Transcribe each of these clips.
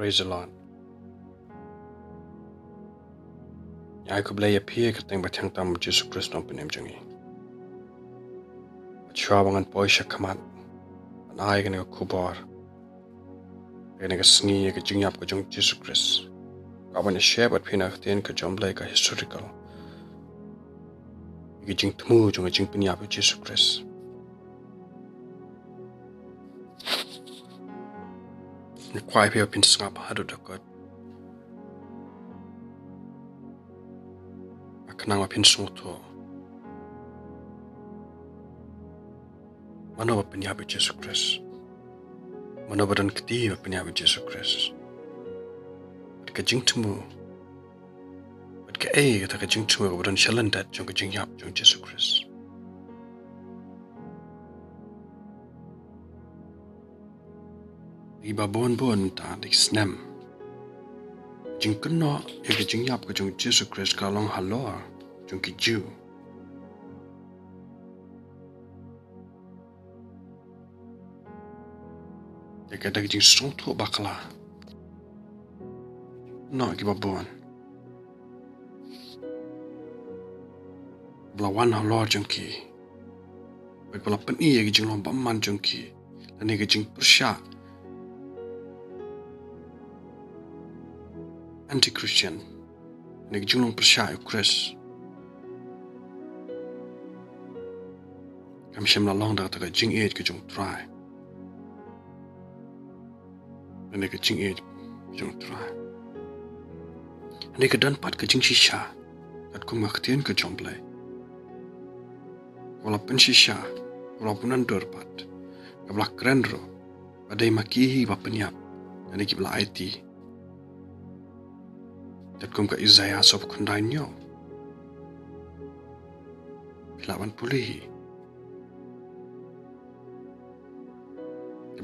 Praise the Lord. Ai ku Balei appear ka teng bathang tam Jesus Christ nom penem jangi. Chwa bangan poisha kamat. Anai gane ku bar. Gane ka sngi ka jingiap ka jong Jesus Christ. Ka ban share bat phina ten ka jomblai ka historical. Ki jing tmu jong jing pinyap Jesus Christ. Ni kwai phe pin sngap haduh dakut. Akanang pin sungto. Mano ba pinyap Jesus Christ. Mano ba dan kti ba pinyap Jesus Christ. Ka jing tmu. Ka ta ka jing tmu ba dan Shillong dat jong ka jingiap jong Jesus Christ. Iba bon ta dik snem. Jing kena ka jingiap ka jong Jesus Christ ka long halor jong ki Jew. Ya ka dak jing song to bakla. No ki ba bon. Blawan halor jong ki. Bala pen i ki jing long ba man jong ki. Lani ka jing persya. Anti-Christian. Lani ka jing long persya u Khrist. Kam shem la long da ka jing ka jong try. Lani ka jing jong try. Lani ka dan pat ka jing shisha. Kat kum ka ktien ka jong Balei. Wala pen shisha. Wala punan dor pat. Kabla krenro. Badai makihi ba penyap. Lani ki bala IT. Dat kum ka Isaiah sob kundai nyo. Pilawan pulihi.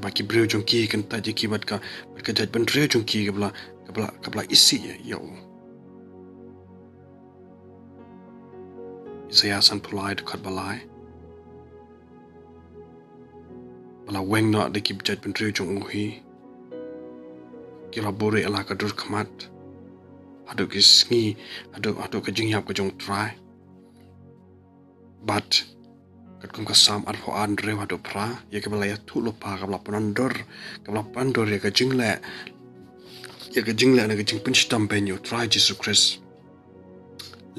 Baki breu jong ki kan ta ki bat ka jaj ban breu jong ki kabla isi ya. Isaiah san pulai dekat balai. Bala weng no de ki jaj ban breu jong uhi. Kila bore ala ka dur khamat. Haduh ki sngi, haduh ka jingiap ka jong try. But kat kum ka sam arfo an rew haduh pra, ya ka bala ya tu lupa ka bala panandor ya ka jingle. Ya ka jingle na ka jing pinstam penyo try Jesus Christ.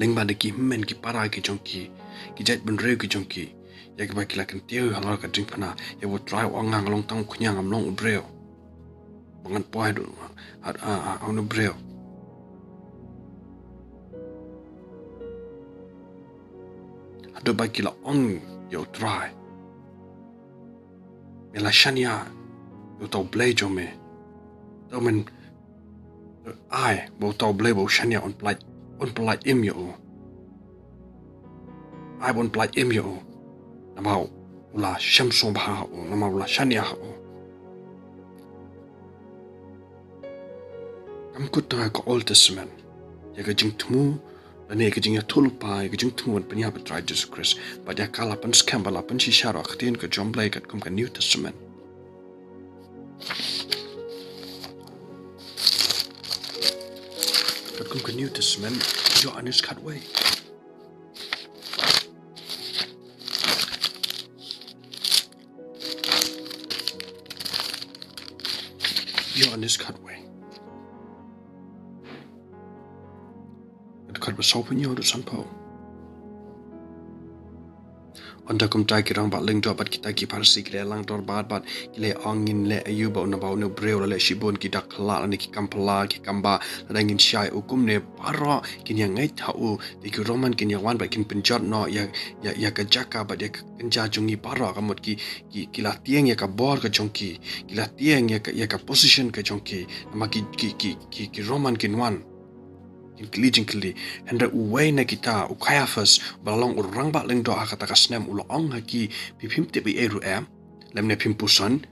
Lengba de ki men ki para ki jong ki jaj ban rew ki jong ki. Ya ka ba ki la kan tiu halor ka jing pana, ya wo try wangang long tang kunyang am long ubreo. Bangan po haduh anu breo. Haduh bagi la on yo try. Mela shania yo tau Balei jome. Tau men ai bo tau Balei bo shania on plait im yo. Ai bon plait im yo. Namau ula shem sngewbha o namau ula shania o. Kam kut ka Old Testament. Ya ka jing tmu Lani ka jing ya tulpa ya ka jing tmu penyap try Jesus Christ. But ya kala pan scam bala pan shisha ro khtien ka jom Balei kat kum ka New Testament. Kat kum ka New Testament yo anis kat way. Yo anis kat way. Kat besau punyo do sanpau. Onda kum tai ki rang bat ling do bat kita ki parsi ki lang dor bat ki angin le ayuba na bau no breu le shibon ki dakla ni ki kampala ki kamba rangin shai ukum ne paro kin yang ngai thau di ki roman kin yang wan ba kin pinjot no ya ka jaka ba de kenja jungi paro ka mot ki la tieng ya ka bor ka jongki ki la tieng ya ka position ka jongki ma ki roman kin wan Kili henda uway na kita ukayafas balong urang ba leng do akata ka snem ulong haki pipim te bi eru lemne pimpusan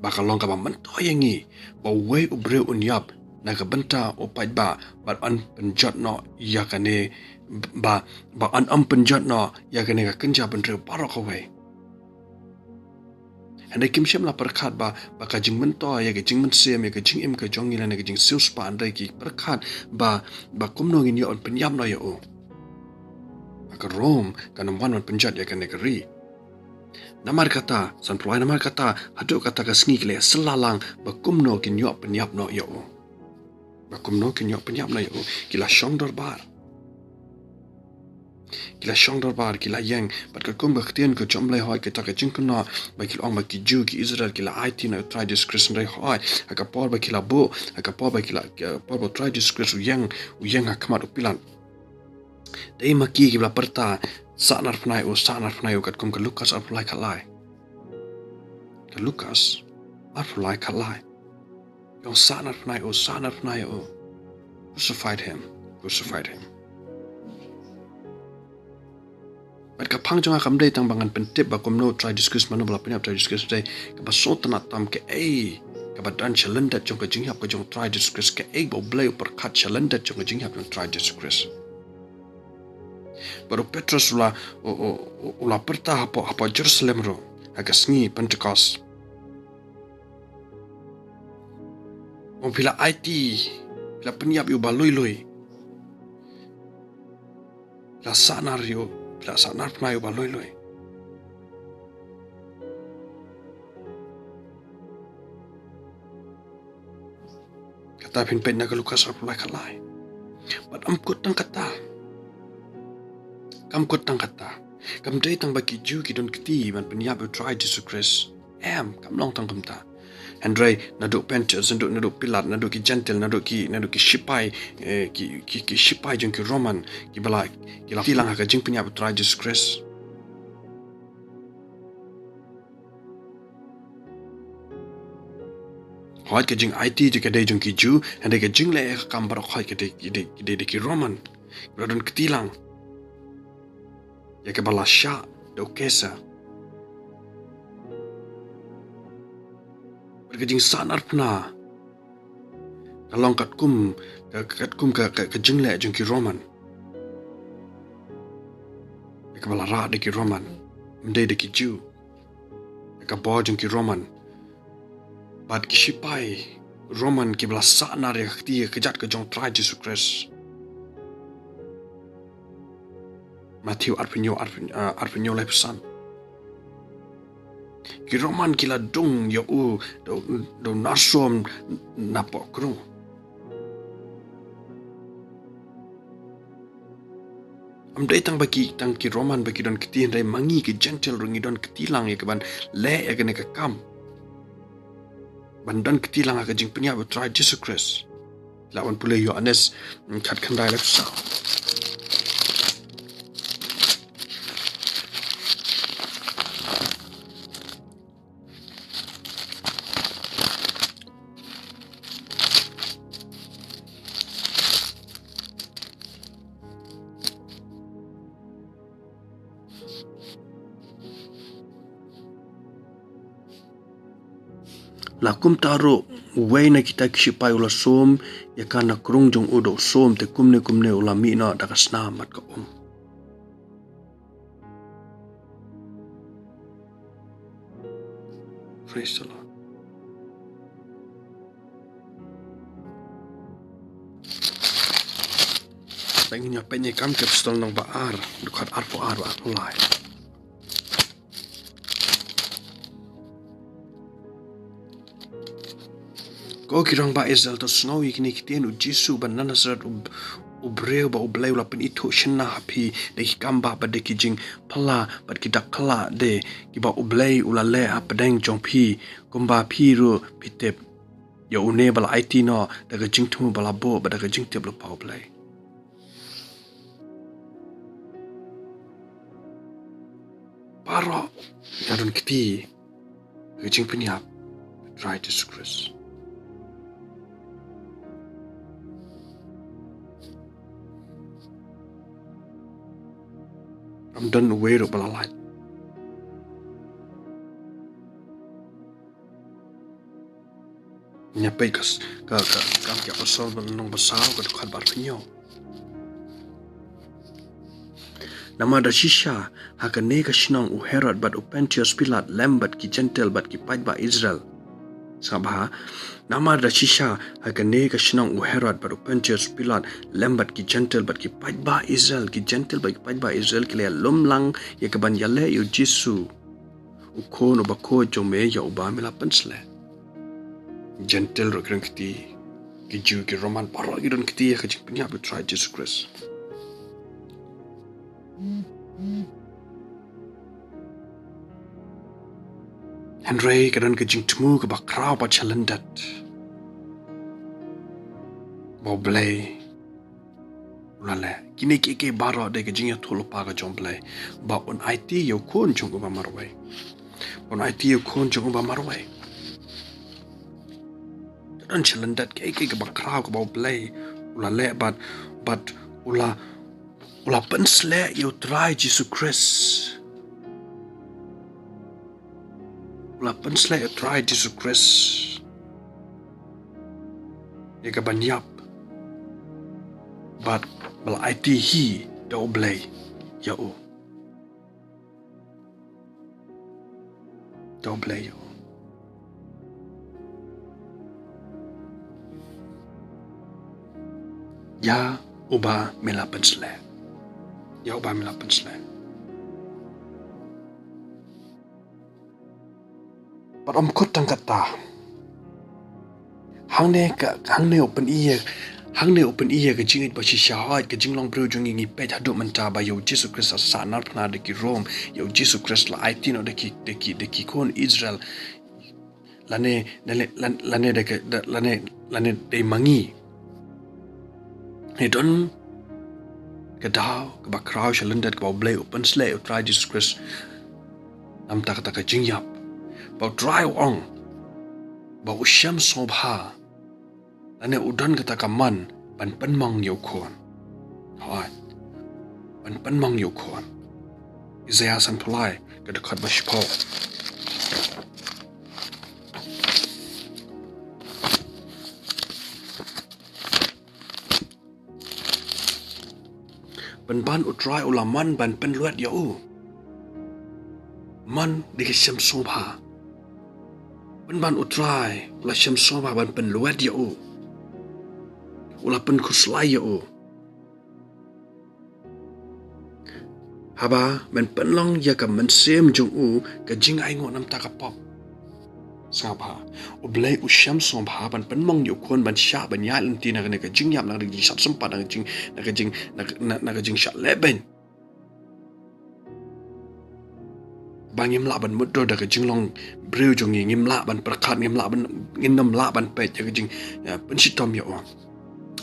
bakalong ka ba mantoyangi ba way ubre unyap na ka benta opait ba an penjot no yakane ba an penjot no yakane ka kenja pentre paro ka way Handai kim shem la perkhat ba ka jing mento ya ke jing men sem ya ke jing im ke jong ila ke jing sil span dai ki perkhat ba kumno ngin yo on penyam no yo ka rom kan wan penjat ya kan negeri namar kata san pulai namar kata haduh kata ka sngi kle selalang ba kumno kin yo penyap no yo ba kumno kin yo penyap no yo kila shong dorbar kila shong dorbar kila yang bat ka kum baktien ko chomlai hoi ke ta ka jingkna ba kila ong ba ki ju ki Israel kila IT na try discretion rai hoi aka por ba kila bo aka por ba kila por ba try discretion yang hakmat upilan dai maki kila perta sanar pnai o kat kum ka Lukas apulai khalai ka Lukas apulai khalai yung sanar pnai o crucified him But kapang jonga kamdei tang bangan pentip ba komno try discuss mano bala penyap try discuss dai ka ba so tanat tam ke ka ba dan chalenda jong ka jingiap ka jong try discuss ke ba blei per khat chalenda jong ka jingiap jong try discuss baru Petrus ula perta apa Jerusalem ro aga sngi Pentecost bila IT bila penyap yu baloi la sanario la sanar pnayo baloi kata pin pen na Lukas apulai khalai but amkut tang kata kam dei tang baki ju ki don kti man penyap try to suppress kam long tang kamta Andre naduk penters naduk pilat naduk ki gentle naduk ki shipai ki shipai jeng ki Roman ki bala ki la tilang ka jing penyap try to suppress Hoi ke jing IT je ke dei jeng ki ju and ke jing le kam bar hoi ke de ki Roman bradon ktilang ya ke bala sha do kesa berkejing sanar pna kalong kat kum ka jingle jeng ki Roman ya ke bala ra de ki Roman mde de ki Jew ya ke bo jeng ki Roman bad ki shipai Roman ki bala sanar ya kti kejat ke jong try Jesus Christ Matthew arpenyo lai pesan ki Roman kila dung ya do nasom napok krung am dai tang ki Roman baki don kti rai mangi ki gentle rungi don ktilang ya ban le ya gane ka kam ban don ktilang ka jing penya try Jesus Christ lawan pule Yohanes khat khandai lai sa lakum taro na kita kishipai ula som ya kana krung jong udo som te kumne ula mina daga snamat ka Praise the Lord. Pengen penye kam ke pistol nang baar dukat arpo lai Ko kirang ba Israel to snow ikni kitien u Jisu ban nanasrat u Balei Ba U Blei la pen itu shenna hapi de ki kamba ba de ki jing pala ba ki dakla de ki ba U Blei ula le apdeng jong pi kumba pi ru pitep ya une bala IT no daga jing tu bala bo ba daga jing teb lo pa U Blei paro ya don kiti jing penyap try to Christ I'm done away ro balalai nyapai kas ka kam kya pasal nong basal ka khat bar pnyo nama da shisha hakane ka Shillong u Herod bat u Pontius Pilate lembat ki gentle bat ki pait ba Israel sngewbha nama da shisha hakane ka Shillong u Herod bat u Pontius Pilate lembat ki gentle bat ki pait ba Israel ki gentle bat ki pait ba Israel ki le lomlang ya ka ban yale yu Jisu u ko no ba ko jome ya u ba mela pensle gentle ro kren kiti ki Jew ki Roman paro ki don kiti ka jing pinya bu try Jesus Christ Henry kadang ke jing temu ke bakrau ba chalendat Ba U Blei ulale kini ke baro de ke jing ya tholo pa ka jom Blei ba on IT yo kon jong ba marwai on IT yo kon jong ba marwai kadang chalendat ke bakrau ke Ba U Blei ulale but ula pensle yo try Jesus Christ ula pensle yo try Jesus Christ ya ka banyap but bal IT hi da U Blei ya o da U Blei ya o ya uba mela pensle ya uba mela pensle but kutang kata hangne open ear ke jingit ba shahad ke jinglong bro jungi ngi pet haduh menta ba yo Jesus Christ sanar pna de ki Rome yo Jesus Christ la IT no de ki kon Israel lane de mangi he don kedau ke bakrau shalendat ke Ba U Blei open slay try Jesus Christ nam tak ka jingiap ba dry ong ba u shem sngewbha lane udan kata kaman ban penmang yo kon hai ban penmang yo kon Isaiah san pulai ke dekat bashpo ban u dry ulaman ban penluat ya u man di shem sngewbha ban u dry ula shem sngewbha ban penluat ya u ula pen kuslai ya u haba ban penlong ya ka mensem jong u ka jing ai ngo nam ta ka pop sngewbha U Blei u shem sngewbha ban penmong yo kon ban sha ban ya lenti na ka jing yap na ka jing sat sempat na ka jing sha leben bangim la ban muddo da ka jinglong breu jong ngim la ban perkat ngim la ban ngindam la ban pet ya ka jing pen sitom ya o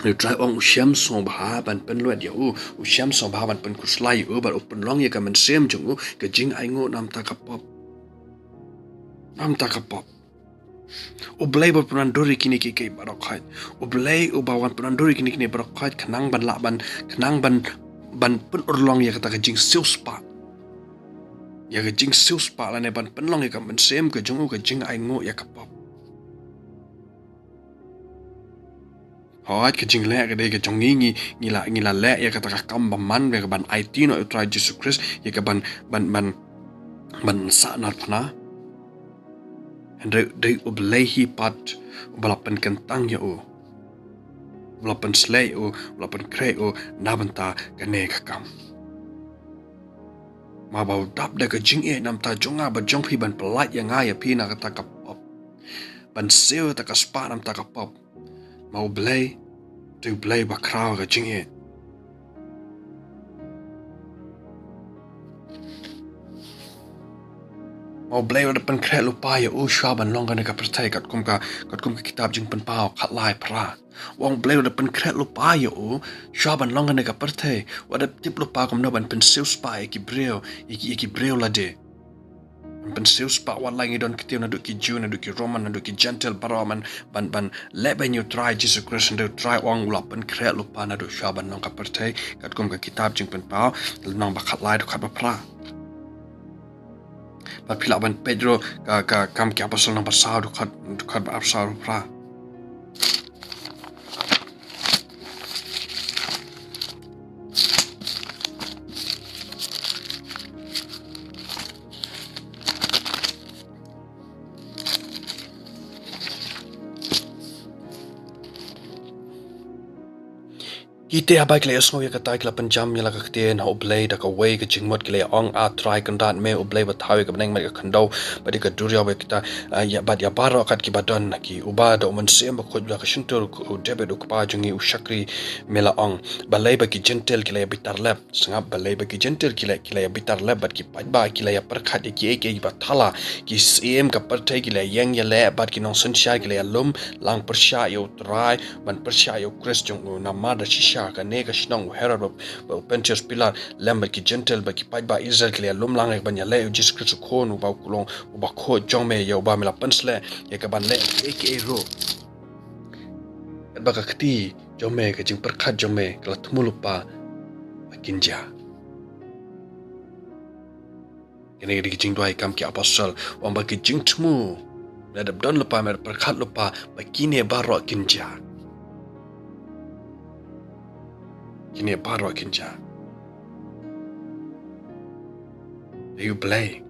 you try ong u shem sngewbha ban penluat ya u shem sngewbha ban pen kuslai u ban open long ya ka mensem jong u ka jing ai ngo nam ta ka pop U Blei ba penanduri kini ke barokat U Blei u bawan penanduri kini barokat kenang ban pen urlong ya kata ka jing siuspa ya ka jing siuspa la ne ban penlong ya ka mensem ka jong u ka jing ai ngo ya ka pop hawat ka jing le ka de ka jong ngi la le ya kata ka kam man ya ka ban IT no try Jesus Christ ya ka ban sa nat pana and they U Blei hi pat balapan kentang ya u balapan slay u balapan kre u nabanta kane kakam ma bau dap da ka jing nam ta jonga ba jong phi ban pelat ya nga ya phi na kata ka pop ban seo ta ka spa nam ta ka pop ma U Blei tu Blei ba krau ka jing Ba U Blei da pen kret lupa ya u shwa ban long ka pertai kat kum ka kitab jing pen pau khat lai pra Ba U Blei da pen kret lupa ya u shwa ban long ka pertai wa da tip lupa kum no ban pen seu spa ki breu la de ban seu spa wa lai don kitiu na du ki Jew na du ki Roman na du ki gentle paraman ban le ban you try Jesus Christ and try ong la pen kret lupa na du shwa ban long ka pertai kat kum ka kitab jing pen pau nong ba khat lai do khat ba pra But pila ban Pedro ka kam ki apostol nang pasau dukat ba apsau pra. Kita abai kle asno ya katai kla panjam ya la ka kte na oblei da ka wei ka jingmot kle ong a try kan dan me oblei ba thawe ka bneng ma ka khandau ba di ka durya we kita ya bad ya baro kat ki badon ki uba do man sem ba khod ka shintur ku debe do ka jungi u shakri mela ong balei ba ki gentle kle bitar lab sngap balei ba ki gentle kle ya bitar lab ba ki ba kle ya parkhat ki ke ba thala ki sem ka par thai kle yang ya le ba ki nong sun sha kle ya lum lang par sha yo try man par sha yo Khrist jung na ma da shisha ka ne ka Shillong herod ba Pentius pilar lemba ki gentle ba ki pai ba Israel kle lum lang ek ban ya le Jesus Christ ko nu ba kulong ba kho jome yo ba mela pansle ya ka ban le ke ro ba ka khti jome ka jing parkhat jome kala thmulupa ba kinja kene ki jing doi kam ki apostle wa ba ki jing thmu la dab don lupa mer parkhat lupa ba kine ba ro kinja kini baro kinja you blei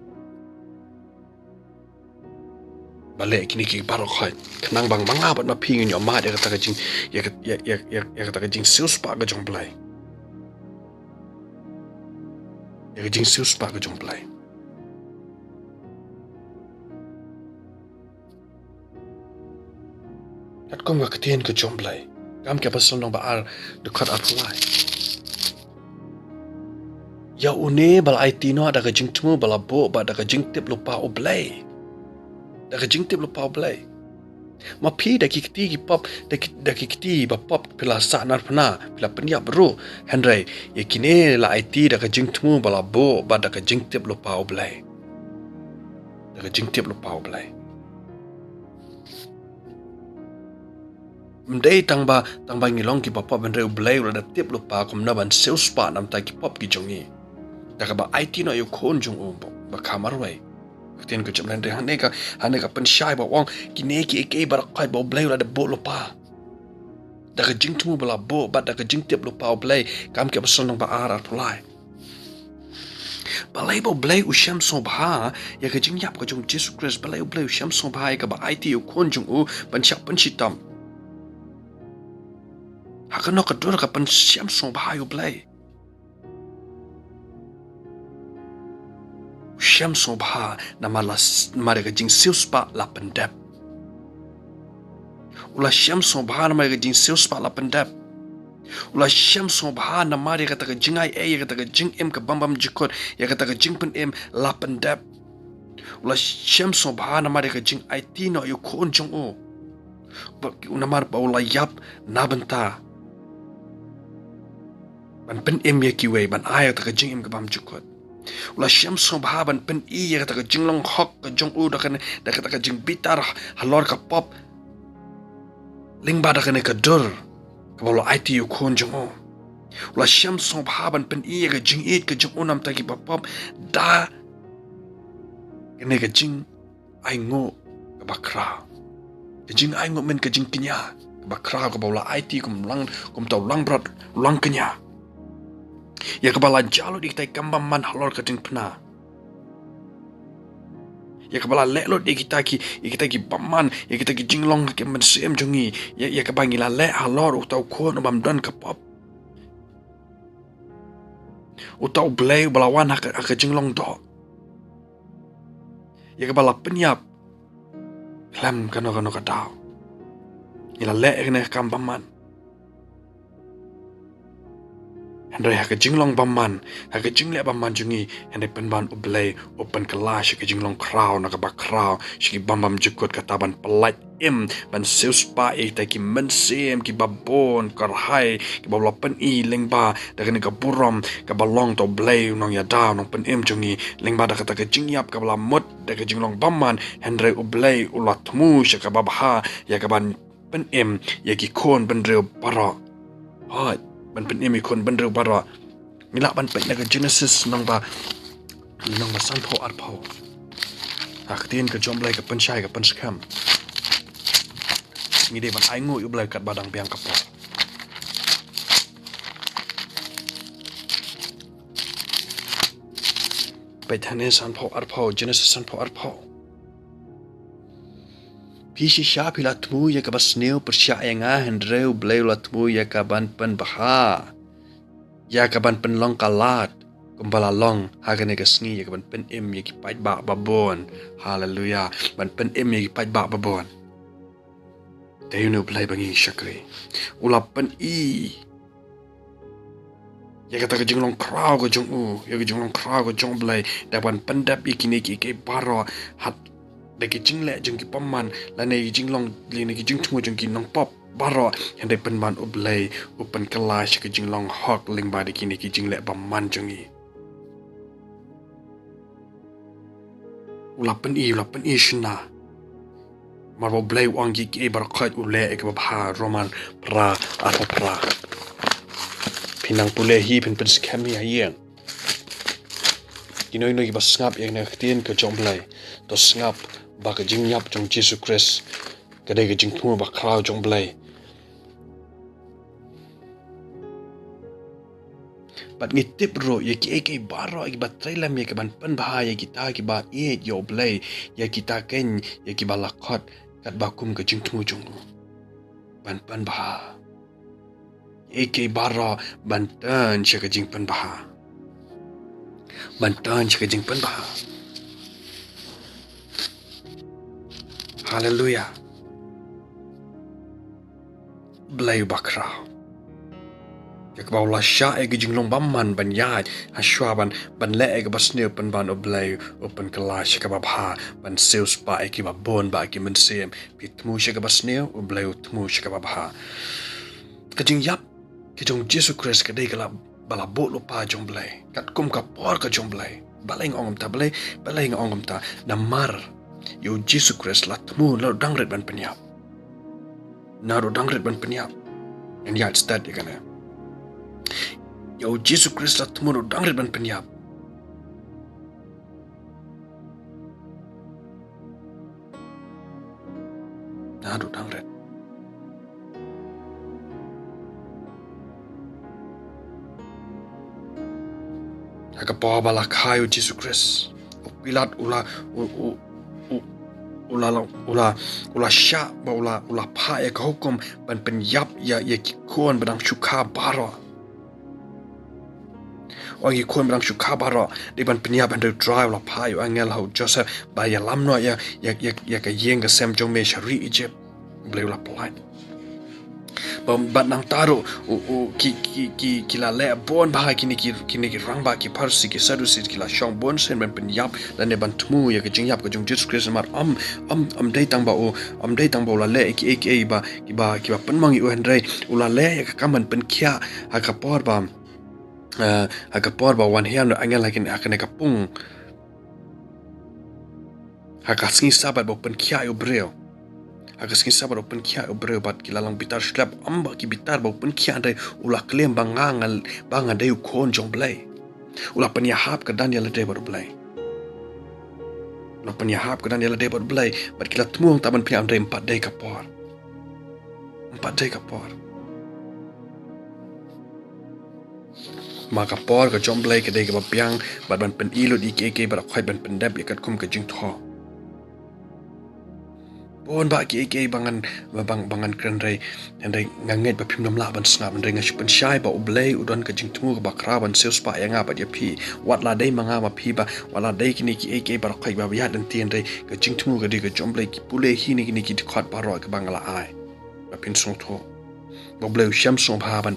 balei kini ki baro khoi khnang bang manga bat ma phing in yo ma de ka jing ya ka jing sil spa ga jong blei ya ka jing sil spa ga jong blei kat kom ga ktien ka jong blei kam ke pasal nong ba ar de khat atlai ya une bal IT no ada ka jing tmu bala bo ba da ka jing tip lupa o blei da ka jing tip lupa o blei ma phi da ki kti ki pop da ki kti ba pop pila sa nar phna pila panya bro henry ye kine la IT da ka jing tmu bala bo ba da ka jing tip lupa o blei da ka jing tip lupa o blei mdei tangba ngilong ki pop ben reu blei la da tip lupa kom na ban sales spa nam ta ki pop ki jongi da ka ba IT no yo khon jong o ba khamar wei tin ko chimlan de hane ka pen shai ba wong ki ne ki ke ba khai ba blei la da bo lupa da ka jing tu bla bo ba da ka jing tip lupa blei kam ke ba son ba ara tulai Balei Ba U Blei u shem sngewbha ya ka jingiap ka jong Jesus Christ Balei U Blei u shem sngewbha ka ba IT yo khon jong u ban chak pen chitam hakano ka dur ka pen shem sngewbha yo blei shem sngewbha na mara ka jing sil spa la pendep ula shem sngewbha na mara ka jing sil spa la pendep ula shem sngewbha na mara ka ta jingai ya ka ta jing em ka bambam jikot ya ka ta jing pen em la pendep ula shem sngewbha na mara ka jing IT no yo khon jong o ba una mar ba ula yap na benta ban pen em ya ki wei ban aya ta jing em ka bam jikot ula shem sngewbha ban pen I ya ka ta jinglong hok ka jong u da ka jing bitar halor ka pop lingba da ka dur ka bolo IT yo khon jong o ula shem sngewbha ban pen I ya ka jing it ka jong u nam ta ki pop da kene ka jing ai ngo ka bakra ka jing ai ngo men ka jing kinya ka bakra ka bolo IT kum tau lang brat lang kinya ya ka bala jalo di tai kambam man halor ka ting pna ya ka bala le lo di kita ki bamman ya kita ki jinglong ka men sem jongi ya ka bangila le halor u tau ko no bam dan ka pop u tau blei bala wan ka jinglong do ya ka bala penyap klam kano ka dau ila le ne kambam man Henry ha ka jinglong bamman ha ka jingle bamman jungi Henry penban U Blei open kelas ka jinglong kraw na ka ba kraw shi bambam jukut ka taban pelat em ban seus pa e ta ki mensem ki babon karhai ki babla pen I lengba da ka buram ka balong to Blei nong ya daw nong pen em jungi lengba da ka ta ka jingyap ka bala mot da ka jinglong bamman Henry U Blei ulat mu shi ka babha ya ka ban pen em ya ki kon ben reu para hot ban pen emi kon ban reu bara ngila ban pen ka Genesis nong ba san pho ar pho aktien ka jom blai ka pen shai ka pen scam ngi de ban ai ngo yu blai kat badang piang ka po pe thane san pho ar pho Genesis san pho ar pho Pisha pilatmu ya kabasneu persya yang hendreu bleu latmu ya kaban pen baha. Ya kaban pen long kalat. Kumbala long hagane kasngi ya kaban pen im ya kipai ba babon. Haleluya. Ban pen im ya kipai ba babon. Dayunu blai bangi syakri. Ulap pen i. Ya kata ke jenglong krau ke jong u. Ya ke jenglong krau ke jong blai. Dapan pendap ikini ki baro hat. Daki jingle jengki paman lane jinglong line ki jingtmu jengki nong pop baro yang dai penman u blai upen kelas ke jinglong hok ling ba daki ki jingle paman jengi. Ulapen i shna. Marbo blai wang ki barakat ule ke babha roman pra atau pra. Pinang pulehi pen skami ayeng. Kinoi ki bas sngap yang nak tien ke jong blai. To sngap ba ke jingiap jong Jesus Christ. Kadai ke jingtu ba krau jong blai. Bat ngitip ro ya ki baro ki bat trailam ya ke ban pen bahaya kita ki ba yo blai ya kita ken ya ki balakot kat bakum ke jingtu jong. Ban pen bah. Eke baro bantan sia ke jing pen bah. Bantan sia ke jing pen bah. Haleluya. Blai bakrau. Ya ke bawla sya ke jinglong bamman ban yai haswaban ban le ke basneu pen ban oblai open kelas ke babha ban seus ba ke babon ba ke mensem pitmu sia ke basneu oblai utmu sia ke babha. Ke jingiap ke jong Jesus Christ ke dei kala bala bot lupa jong blai kat kum ka por ke jong blai balai ngom ta balai ngom ta namar yo Jesus Christ la tmu la dangret ban penyap na ro dangret ban penyap and yet stad ya kana yo Jesus Christ la tmu ro dangret ban penyap na ro dangret Akapaw bala kayo Jesus Christ. Pilat ula sya ba ula pa ya hukum ban penyap ya kikuan badang syuka baro. Orang kikuan badang syuka baro di ban penyap and drive ula pa ya angel hau Joseph ba ya lamno ya ka yeng ka sem jong me shari Egypt. Boleh ula polite. Bat nang taruh kila le bon bahai kini rang ba ki parsi ki sadusi kila shong bon sen ben penyap dan ban tmu ya ke jingiap ke jong Jesus Christ mar am dai tang ba la le ki ba penmang i hendrai ula le ya kaman pen kya ha ka por ba wan hian angel lakin akan ka pung ha ka singi sabat ba pen kya yo breo Agas kisah baru pen kia obreu bat kilalang bitar slap amba ki bitar bau pen kia andai ulah klem bangangal dai ukon jong blai. Ulah pen yahap ke dan yala dai baru blai. Ulah pen yahap ke dan yala dai baru blai bat kila tmuang taban pia andai 4 dai kapor. 4 dai kapor. Maka por ke jong blai ke dai ke bapiang bat ban pen ilu di ke bat khoi ban pen dab yakat kum ke jing tho. Bon ba ki bangan krenrai andai nganget ba phim namla ban snap andai ngashi pen shai ba ublei udon ka jingtmu ba kra ban seus pa yanga ba pi wat la dai manga ma phi ba wala dai kini ki ba khai ba ya dan tien dai ka jingtmu ga di ka jomblei ki pule hi ni ki khot ba ro ka bangala ai ba pin song tho ba bleu sham song ba ban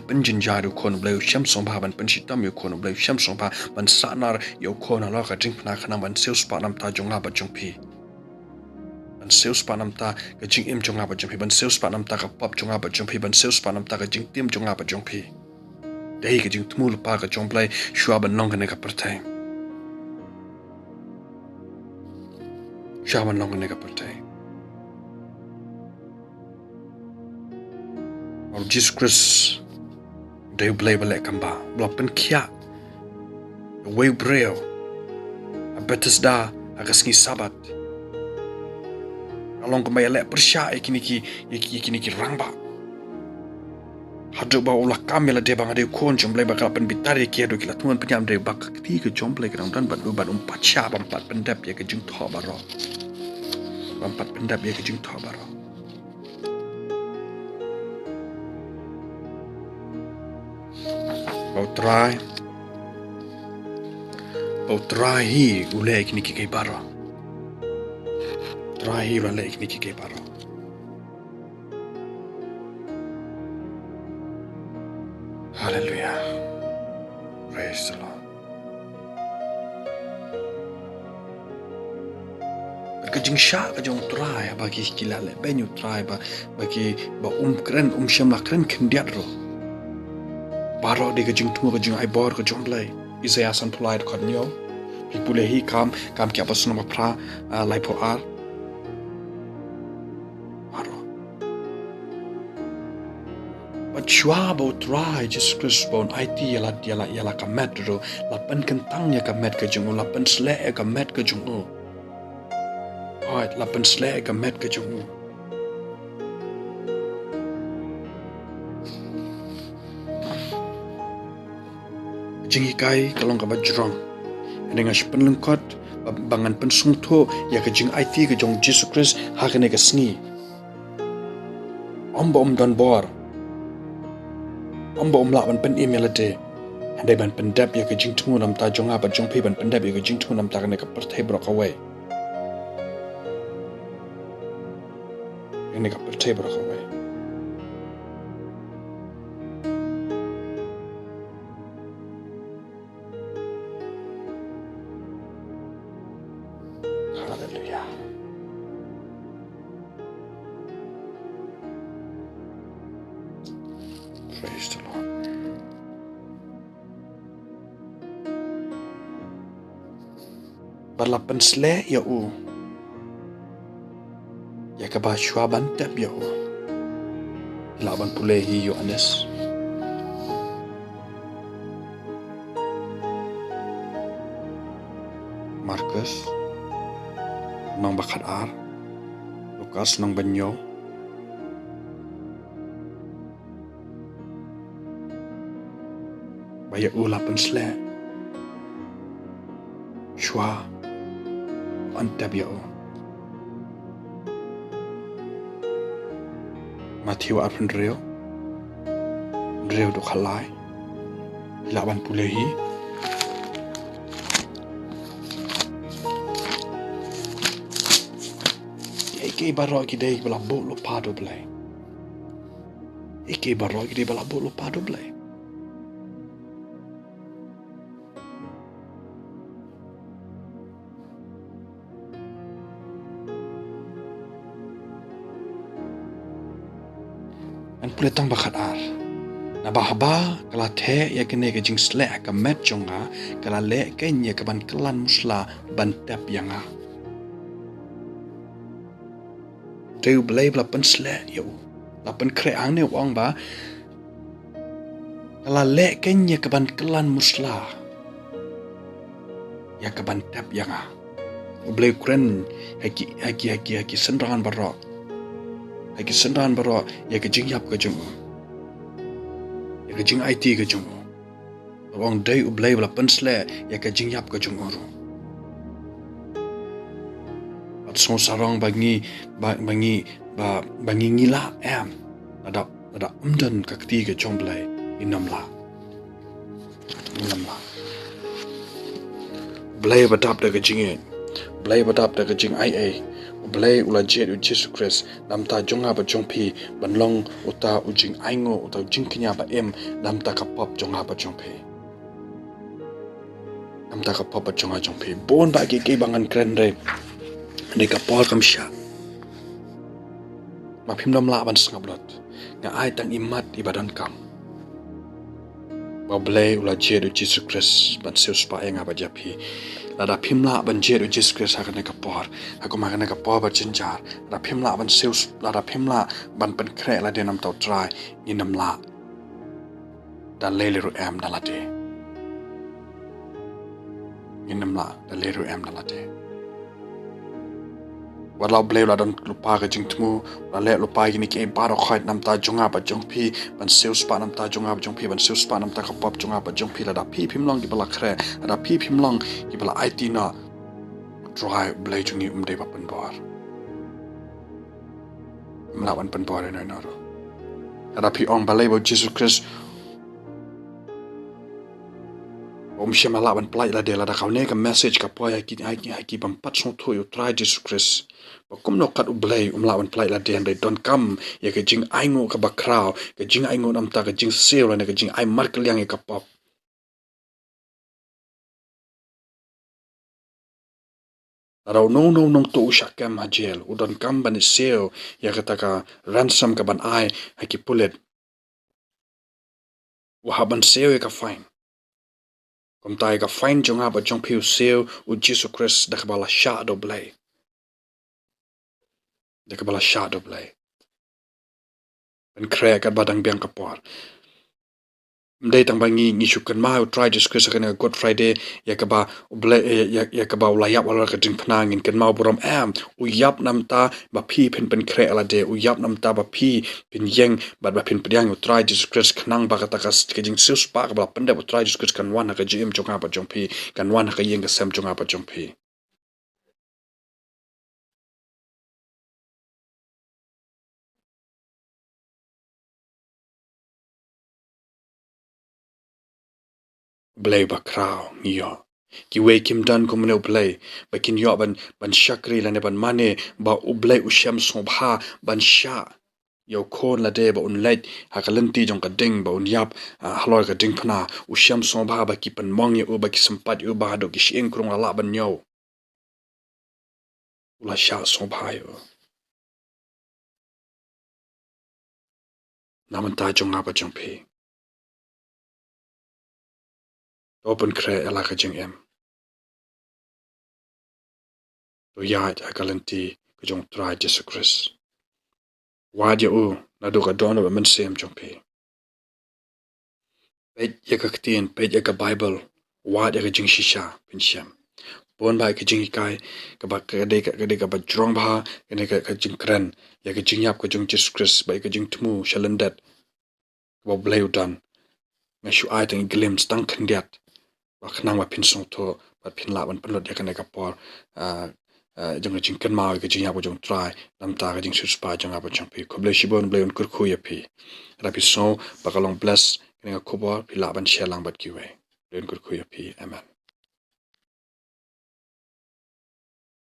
pen jin jaru kon bleu sham song ba ban pen shitam yo kon bleu sham song ba ban sanar yo kon ala ka jing na khana ban seus pa nam ta jonga ba jong phi ban seus pa nam ta ka jing im jonga ba jong phi ban seus pa nam ta ka pop jonga ba jong phi ban seus pa nam ta ka jing tim jonga ba jong phi dei ka jing tmul pa ka jong play shwa ban nong ne ka pertai shwa ban nong ne ka pertai or Jesus Christ dei blai ba le kamba blok pen kia we breo a Bethesda agasngi sabat along kembali le persya kini ki rangba haduh ba ulah kamela de bang ade kon jomblai bakal pen bitar ya ki ado kila tuan penyam de bak ti ke jomblai kadang dan bat 4 sya 4 pendap ya ke jung tho baro bampat pendap ya ke jing tho baro bau try hi ule ikni ki baro try hi wala ikni ki baro hallelujah praise the Lord kajing sha kajong try bagi kilale benyu try bagi ba kren shem la kren kendiat ro baro de kajing tu kajing ai bor kajong blai Isaiah san pulai kon yo pipule hi kam kya pasno ma pra lai po ar baro but shwa bo try Jesus Christ bon IT yala ka metro la pen kentang ya ka met kajong la pen sle ka met kajong la pen sle ka met kajong jingi kai kalong ka bajrong dengan sipen lengkot bangan pensung tho ya ka jing IT ka jong Jesus Christ ha ka ne ka sngi om don bor om la ban pen email ate andai ban pendap ya ka jing thu nam ta jong ba jong phe ban pendap ya ka jing thu nam ta ka ne ka perthai bro ka we ne ka perthai bro ka we hallelujah praise the Lord balapan sle ya u ya ka ba shwa ban tap ya u laban pule hi Yohanes Markus nang bakat ar Lukas nang banyo baya ulapan sle shwa antap ya Matthew arpan reo do khalai laban pulehi Ike baro kidai bala bolo pado blai. Ike baro kidai bala bolo pado blai. An puletang bakat ar. Na bahaba kala the ya kene ke jing sle ka met jonga kala le kenya ka ban kelan musla ban tap yanga. Teu Balei Ba U Blei yo la pen kreang ne wang ba kala le kenya ka ban kelan musla ya ka ban tap yanga. Blei kren haki sendangan baro. Haki sendangan baro ya ke jingiap ka jung. Ya ke jing IT ka jung. Wang dai Balei Ba U Blei ya ke jingiap ka jung oro. Song sarong bangi ngila am ada umdan ka ketiga jomblai inamla Balei badap da jingin Balei badap da jing IA Balei ula jet u Jesus Christ namta jonga ba jongpi banlong uta ujing aingo uta jingkinya ba em namta ka pop jonga ba jongpi namta ka pop ba jonga jongpi bon ba ki bangan kren re Nika Paul kam sya. Mapim dam laban sengablot. Nga ai tang imat ibadan kam. Balei ula jedu Jesus Christ ban seus pa enga ba japi. Lada pim la ban jedu Jesus Christ akan nika Paul. Aku makan nika Paul ba jenjar. Lada pim la ban seus lada pim la ban pen kre la denam tau try inam la. Dan leliru em dalade. Inam la dan leliru em dalade. Walau Balei la dan lupa ke jing temu la lupa gini ke baro khait nam ta jonga ba jongpi ban seus pa nam ta jonga ba jongpi ban seus pa nam ta ka pop jonga ba jongpi la da pi pimlong ki bala khre da pi pimlong ki bala IT na dry Balei jungi umdei ba pen bar melawan penpore no noro rapi ong balei ba Jesus Christ shem melawan pelai la de la da kau ne ka message ka poya ki pampat song thu you try Jesus Christ ba kum no kat u blei melawan pelai la de and don't come ya ka jing ai ngo ka ba kraw ka jing ai ngo nam ta ka jing seo la ka jing ai mar ka liang ka pop Rau nong tu usyakam hajel udon kam ban seo ya kata ka ransom ka ban ai haki pulet wahaban seo ya ka fine kom tai ka fine jonga ba jong piu seo u Jesus Christ da ka bala shadow blay da ka bala shadow blay ben kre ka badang biang ka por mdai tang bangi ni syukan mau try Jesus Christ ka Good Friday ya ka ba blay ya ka ba layap wala ka jing panangin kan mau buram u yap nam ta ba pi pen kre ala de u yap nam ta ba pi pin yeng ba pin pdiang u try Jesus Christ kanang ba ka ta ka jing sus pa ka ba pende u try Jesus Christ kan wan ka jim jonga ba jong pi kan wan ka yeng ka sem jonga ba jong pi Balei ba kraw yo ki we kim dan ko mne blay ba kin yo ban shakri la ne ban mane ba u blay u shem sngewbha ban sha yo khon la de ba un lait ha kalanti jong ka ding ba un yap haloi ka ding phana u shem sngewbha ba ki pan mong ye u ba ki sampat u ba do ki shing krong la ban yo la sha sngewbha yo naman ta jong apa jong phe open kre ala ka jing em to ya ha kalanti ko jong try Jesus Christ wa je u na do ka don ba man sem jong phe page yaka ktien page yaka Bible wad yaka jing shisha pin shem bon ba ka jing kai ka ba ka de ka ba jrong ba ka jing kran yaka jing yap ka jing Jesus Christ ba ka jing tmu shalandat ba bleu dan ma shu ai tang glimpse tang khandiat ba khnang ba pin song tho ba pin la ban pan lot yaka ne ka por jong jing kan ma ka jing yap ka jong try nam ta ka jing su spa jong ba jong pi ko ble shibon ble un kur khu ya pi rapi so ba ka long bless nga khobor pi la ban shelang bat ki we len kur khu ya pi amen